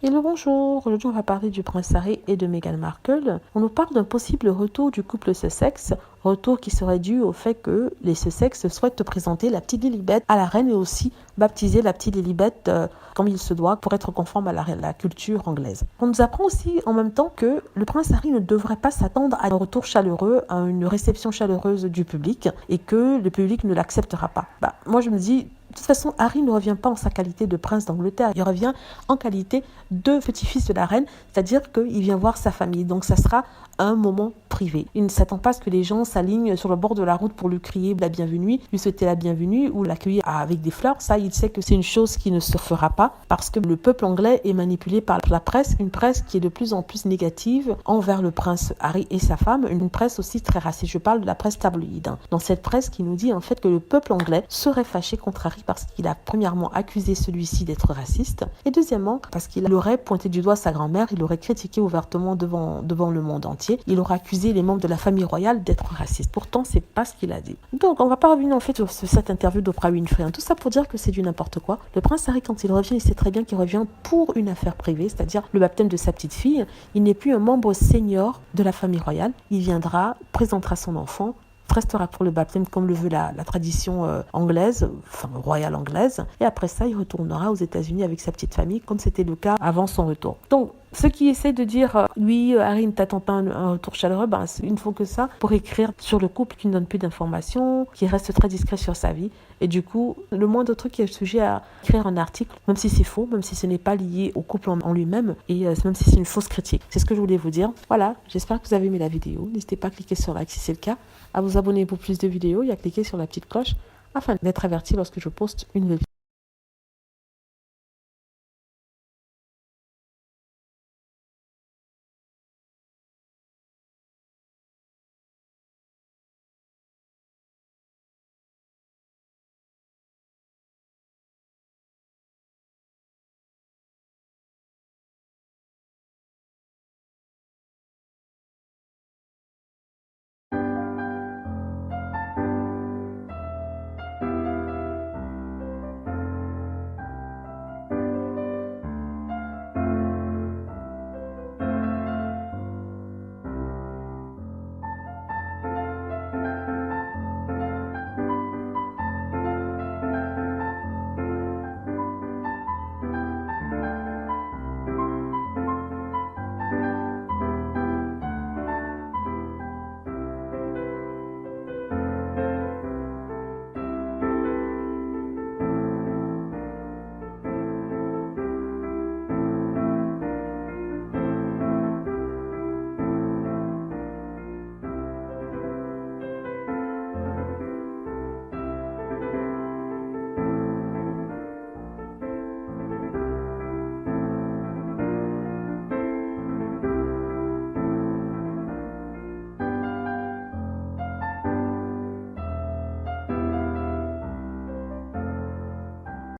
Hello, bonjour. Aujourd'hui, on va parler du prince Harry et de Meghan Markle. On nous parle d'un possible retour du couple Sussex, retour qui serait dû au fait que les Sussex souhaitent présenter la petite Lilibet à la reine et aussi baptiser la petite Lilibet comme il se doit pour être conforme à la culture anglaise. On nous apprend aussi en même temps que le prince Harry ne devrait pas s'attendre à un retour chaleureux, à une réception chaleureuse du public et que le public ne l'acceptera pas. Moi, je me dis, de toute façon, Harry ne revient pas en sa qualité de prince d'Angleterre. Il revient en qualité de petit-fils de la reine, c'est-à-dire qu'il vient voir sa famille. Donc, ça sera un moment privé. Il ne s'attend pas à ce que les gens s'alignent sur le bord de la route pour lui crier la bienvenue, lui souhaiter la bienvenue ou l'accueillir avec des fleurs. Ça, il sait que c'est une chose qui ne se fera pas parce que le peuple anglais est manipulé par la presse, une presse qui est de plus en plus négative envers le prince Harry et sa femme, une presse aussi très raciste. Je parle de la presse tabloïde. Dans cette presse qui nous dit en fait que le peuple anglais serait fâché contre Harry parce qu'il a premièrement accusé celui-ci d'être raciste et deuxièmement parce qu'il aurait pointé du doigt sa grand-mère, il aurait critiqué ouvertement devant le monde entier. Il aurait accusé les membres de la famille royale d'être racistes. Pourtant, c'est pas ce qu'il a dit. Donc, on va pas revenir en fait sur cette interview d'Oprah Winfrey. Tout ça pour dire que c'est du n'importe quoi. Le prince Harry, quand il revient, il sait très bien qu'il revient pour une affaire privée, c'est-à-dire le baptême de sa petite fille. Il n'est plus un membre senior de la famille royale. Il viendra, présentera son enfant, restera pour le baptême comme le veut la tradition anglaise, enfin royale anglaise, et après ça, il retournera aux États-Unis avec sa petite famille, comme c'était le cas avant son retour. Donc, ceux qui essaient de dire oui, Harry ne t'attend pas un retour chaleureux, ils ne font que ça pour écrire sur le couple qui ne donne plus d'informations, qui reste très discret sur sa vie. Et du coup, le moindre truc qui est sujet à écrire un article, même si c'est faux, même si ce n'est pas lié au couple en lui-même, et même si c'est une fausse critique. C'est ce que je voulais vous dire. Voilà, j'espère que vous avez aimé la vidéo. N'hésitez pas à cliquer sur like si c'est le cas, à vous abonner pour plus de vidéos et à cliquer sur la petite cloche afin d'être averti lorsque je poste une nouvelle vidéo.